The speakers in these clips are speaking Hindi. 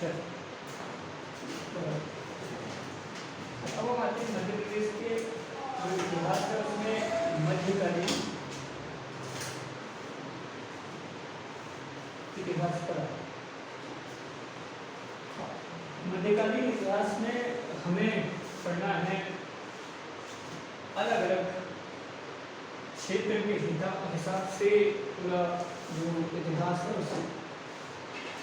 अब हम आते हैं मध्य प्रदेश के जो इतिहास है उसमें मध्यकालीन इतिहास पर। मध्यकालीन इतिहास में हमें पढ़ना है अलग अलग क्षेत्र के हिसाब से पूरा जो इतिहास है उससे।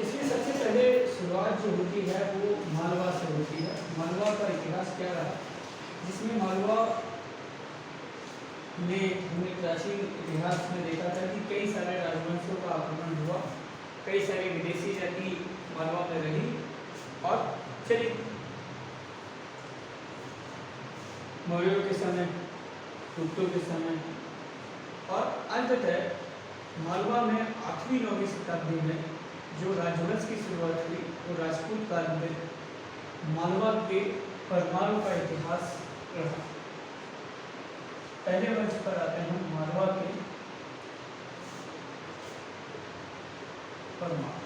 इसमें सबसे पहले शुरुआत जो होती है वो मालवा से होती है। मालवा का इतिहास क्या रहा, जिसमें मालवा में हमने प्राचीन इतिहास में देखा था कि कई सारे राजवंशों का आक्रमण हुआ, कई सारी विदेशी जाति मालवा में रही और चली। मौर्यों के समय, गुप्तों के समय और अंततः मालवा में 8वीं 9वीं शताब्दी में जो राजवंश की शुरुआत हुई वो राजपूत काल में मालवा के परमाणु का इतिहास रहा। पहले वर्ष पर आते हैं मालवा के परमाणु।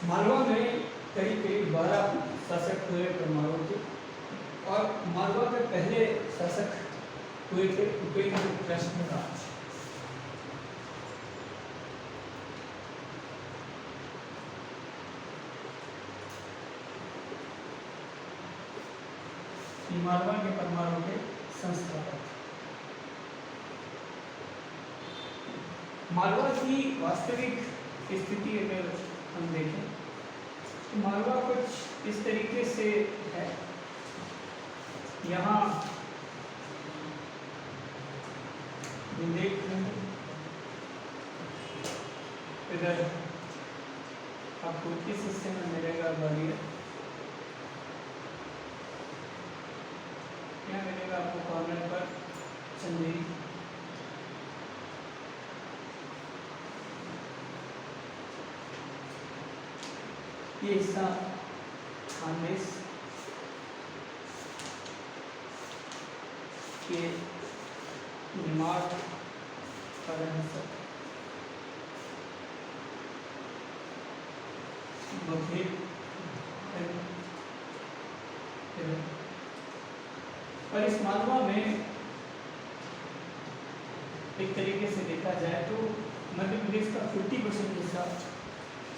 मालवा में करीब करीब 12 शासक हुए परमाणु के, और मालवा के पहले शासक हुए थे उपेंद्र कृष्णराज। मालवा के परमाणु के संस्थापक। मालवा की वास्तविक स्थिति अगर हम देखें तो मालवा कुछ इस तरीके से है। यहाँ देख इधर आपको किस हिस्से में मिलेगा ग्वालियर, यहाँ मिलेगा आपको कॉर्नर पर चंदेरी, ये हिस्सा खानदेश के निर्माण का हिस्सा, और इस मालवा में एक तरीके से देखा जाए तो मध्य प्रदेश का 50% हिस्सा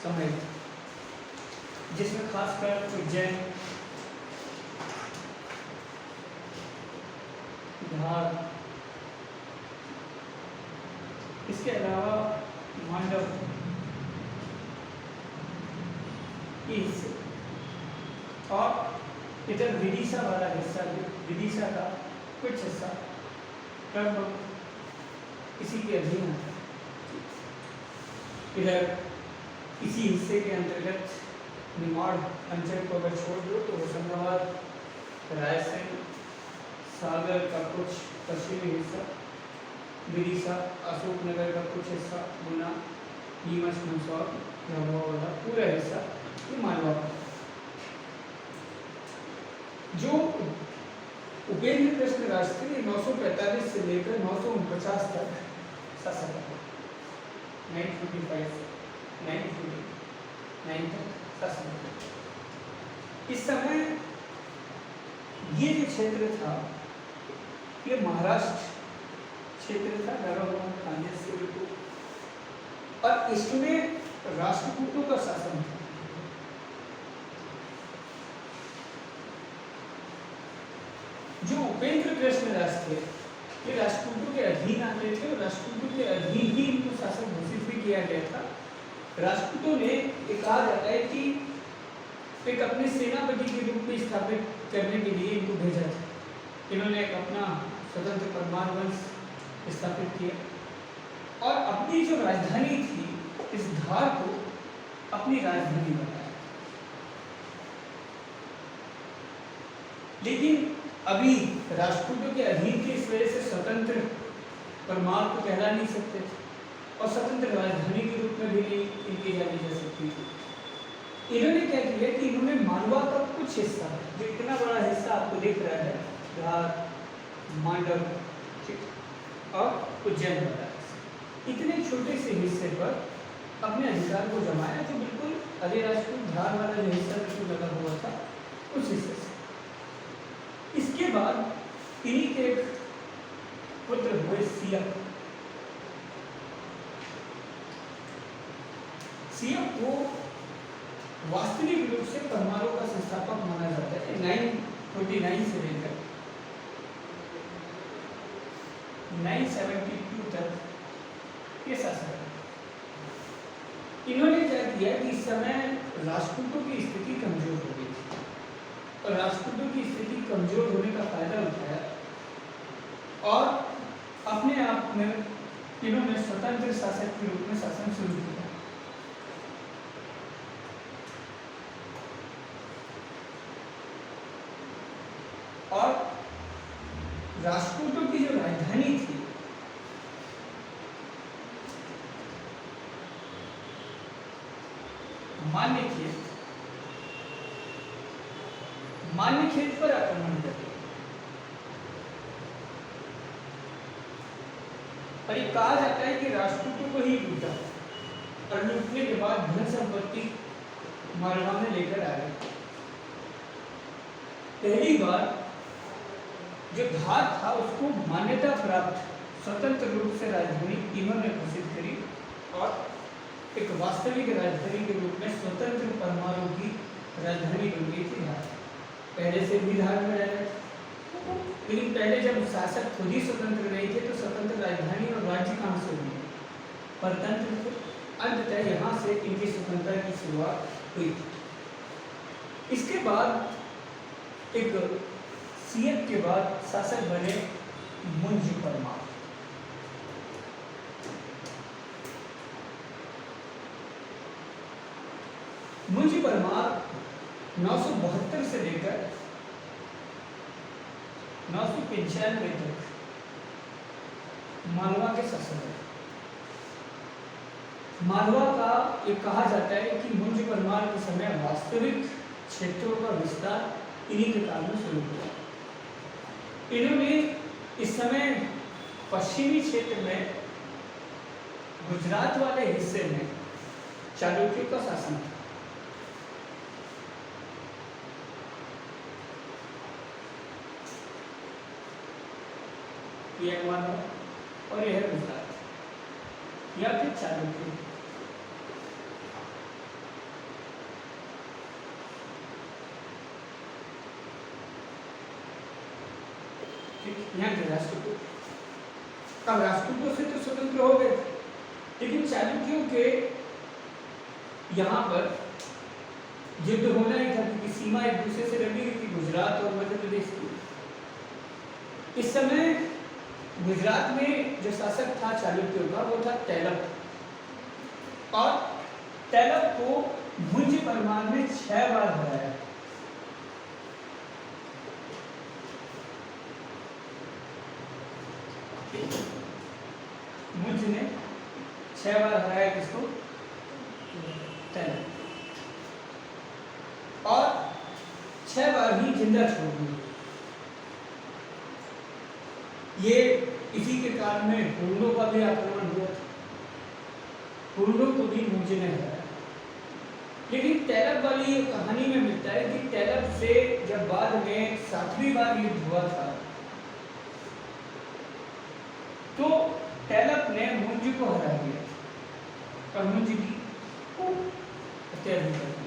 समाहित, जिसमें खासकर उज्जैन, धार, इसके अलावा मांडव ये हिस्से, और इधर विदिशा वाला हिस्सा, विदिशा का कुछ हिस्सा लगभग इसी के अधीन है। इधर इसी हिस्से के अंतर्गत निमाड़ अंचल को अगर छोड़ दो तो होशंगाबाद, रायसेन, सागर का कुछ पश्चिमी हिस्सा, विदिशा, अशोकनगर का कुछ हिस्सा, गुना, नीमच, मंदसौर, झाबुआ वाला पूरा हिस्सा ये मालवा का। जो उपेंद्र कृष्णराज थे 945 से लेकर 949 तक शासन किया, 955 949 तक शासन किया। इस समय ये जो क्षेत्र था ये महाराष्ट्र क्षेत्र था, नरहर खानदेश से बिल्कुल, और इसमें राष्ट्रकूटों का शासन था। जो उपेंद्र कृष्णराज थे ये राष्ट्रकूटों के अधीन आते थे और राष्ट्रकूटों के अधीन ही इनको शासक घोषित भी किया गया था। राष्ट्रकूटों ने एक कहा जाता है कि एक अपने सेनापति के रूप में स्थापित करने के लिए इनको भेजा था। इन्होंने एक अपना स्वतंत्र परमार वंश स्थापित किया और अपनी जो राजधानी थी इस धार को अपनी राजधानी बनाया। लेकिन अभी राष्ट्रकूटों के अधीन की इस वजह से स्वतंत्र परमार को कहला नहीं सकते थे और स्वतंत्र राजधानी के रूप में भी नहीं इनकी जानी जा सकती थी। इन्होंने क्या किया कि इन्होंने मालवा का कुछ हिस्सा, जो इतना बड़ा हिस्सा आपको दिख रहा है, धार, मांडव और उज्जैन वाला, इतने छोटे से हिस्से पर अपने अधिकार को जमाया, जो बिल्कुल अजय राजपूत धार वाला जो हिस्सा बिल्कुल लगा हुआ था उस हिस्से से। इसके बाद इन्हीं के एक पुत्र हुए सियप। सियप को वास्तविक रूप से परमाणु का संस्थापक माना जाता है। 949 से लेकर 972 तक ये शासक है। इन्होंने क्या किया कि इस समय राजपूतों की स्थिति कमजोर हो गई थी और राजपूतों की स्थिति कमजोर होने का फायदा उठाया और अपने आप में इन्होंने स्वतंत्र शासक के रूप में शासन शुरू किया। और राजपूतों की जो राजधानी थी मान्यखेत पर आक्रमण कर दिया। और ये कहा जाता है कि राजपूतों को ही लूटा और लूटने के बाद धन संपत्ति मालवा में लेकर आ गए। पहली बार जो धार था उसको मान्यता प्राप्त स्वतंत्र रूप से राजधानी इन्होंने घोषित करी और एक वास्तविक राजधानी के रूप में स्वतंत्र परमाणु की राजधानी बन गई थी धार। पहले से भी धार में रह रहे थे, लेकिन पहले जब शासक खुद ही स्वतंत्र नहीं थे तो स्वतंत्र राजधानी और राज्य कहाँ से हुई? परतंत्र थे। अंततः यहाँ से इनकी स्वतंत्रता की शुरुआत हुई। इसके बाद एक सियप के बाद शासक बने मुंजी परमार। मुंजी परमार 972 से लेकर 995 तक मालवा के शासक है। मालवा का ये कहा जाता है कि मुंजी परमार के समय वास्तविक क्षेत्रों का विस्तार इन्हीं के काल में शुरू हुआ। इन्होंने इस समय पश्चिमी क्षेत्र में गुजरात वाले हिस्से में चालुक्यों का शासन था। यह मालवा और यह गुजरात या फिर चालुक्य। यहाँ के राजपूत अब राजपूतों से तो स्वतंत्र हो गए, लेकिन चालुक्यों के यहाँ पर युद्ध होना ही था क्योंकि सीमा एक दूसरे से लगी हुई थी, गुजरात और मध्य प्रदेश की। इस समय गुजरात में जो शासक था चालुक्यों का वो था तैलप और तैलप को मुंजी परमार ने 6 बार हराया। मुंज ने 6 बार हराया किसको? तैलप और 6 बार ही जिंदा छोड़ दिया। ये इसी के कारण में हुर्णों का भी आक्रमण हुआ था। हुर्णों को भी मुंज ने हराया। लेकिन तैलप वाली कहानी में मिलता है कि तैलप से जब बाद में 7वीं बार युद्ध हुआ था तो तैलप ने मुंज को हरा दिया और मुंज की हत्या भी कर दी।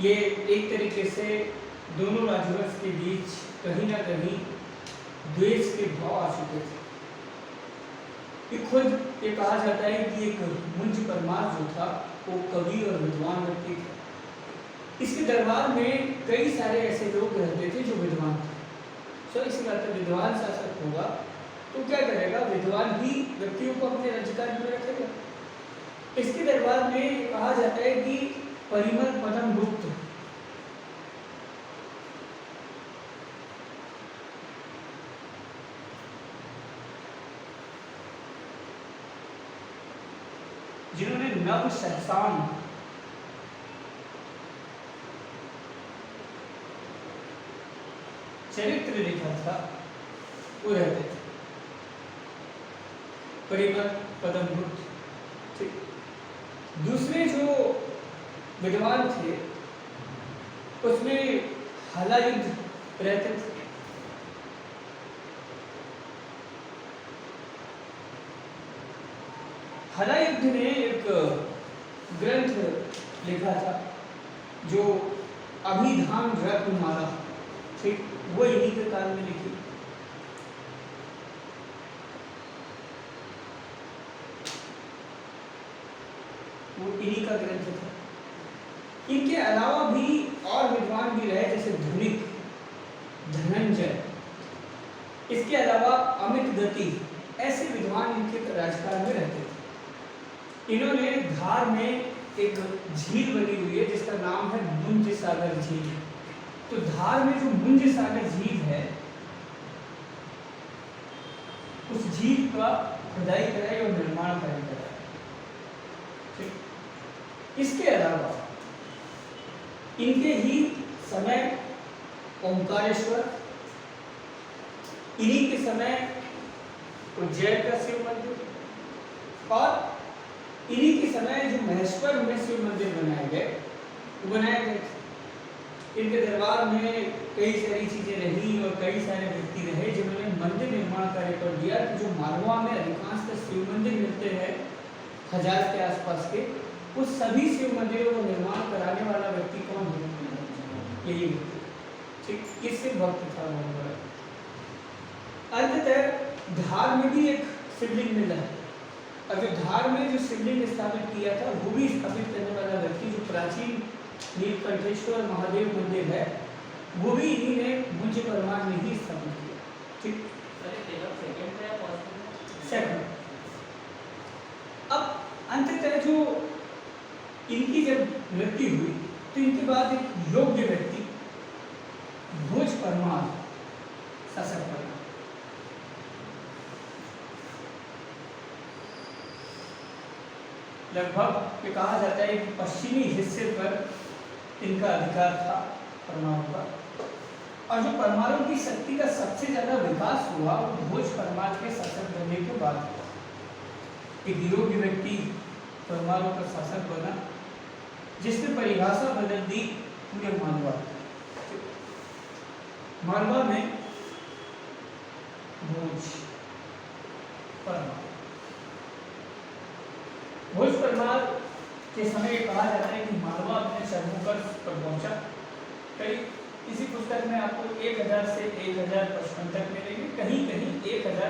ये एक तरीके से दोनों राजवंश के बीच कहीं ना कहीं द्वेष के भाव आ चुके थे। कि खुद ये कहा जाता है कि एक मुंज परमार जो था वो कवि और विद्वान व्यक्ति था। इसके दरबार में कई सारे ऐसे लोग रहते थे जो विद्वान थे। इसी बात में विद्वान शासक होगा तो क्या करेगा? विद्वान ही व्यक्तियों को अपने राज्यकाल में रखेगा। इसके दरबार में कहा जाता है कि परिमल पदम गुप्त जिन्होंने नव सहसान चरित्र लिखा था वो रहते थे। परिमल पदम गुप्त ठीक। दूसरे जो विद्वान थे उसमें हलायुद्ध रहते थे। हलायुद्ध ने एक ग्रंथ लिखा था जो अभिधान रत्नमाला, ठीक, वो इन्हीं के काल में लिखी। वो इन्हीं का ग्रंथ था। इनके अलावा भी और विद्वान भी रहे, जैसे धनिक, धनंजय, इसके अलावा अमित गति, ऐसे विद्वान इनके राजकाल में रहते थे। इन्होंने धार में एक झील बनी हुई है जिसका नाम है मुंज सागर झील। तो धार में जो मुंज सागर झील है उस झील का खुदाई कराई और निर्माण कराया। ठीक। इसके अलावा इनके ही समय ओंकारेश्वर, इन्हीं के समय उज्जैन का शिव मंदिर, और इन्हीं के समय जो महेश्वर में शिव मंदिर बनाए गए, वो बनाए गए थे। इनके दरबार में कई सारी चीजें रही और कई सारे व्यक्ति रहे जिन्होंने मंदिर निर्माण का रिकॉर्ड दिया कि जो मालवा में अधिकांशतः शिव मंदिर मिलते हैं 1000 के आसपास के, उस सभी शिव मंदिरों को निर्माण कराने वाला व्यक्ति कौन है? यही व्यक्ति। ठीक, किससे भक्त था वो बड़ा। अंततः धार में भी एक शिवलिंग मिला है, और जो धार में जो शिवलिंग स्थापित किया था वो भी स्थापित करने वाला व्यक्ति जो प्राचीन नीलकंठेश्वर महादेव मंदिर है, वो भी इन्हीं ने मुंज परमार ने ही स्थापित किया। ठीक, सेकंड। अब अंततः जो इनकी जब मृत्यु हुई तो इनके बाद एक योग्य व्यक्ति भोज परमार शासक बना। लगभग ये कहा जाता है कि पश्चिमी हिस्से पर इनका अधिकार था परमारों का, और जो परमारों की शक्ति का सबसे ज्यादा विकास हुआ वो भोज परमार के शासक बनने के बाद हुआ। एक योग्य व्यक्ति परमारों का शासक बना जिसने परिभाषा बदल दी पूरे मालवा। मालवा में भोज परमार, भोज परमार के समय कहा जाता है कि मालवा अपने चरमों पर पहुंचा। कई किसी पुस्तक में आपको 1000 से 1055 तक मिलेंगे, कहीं कहीं 1000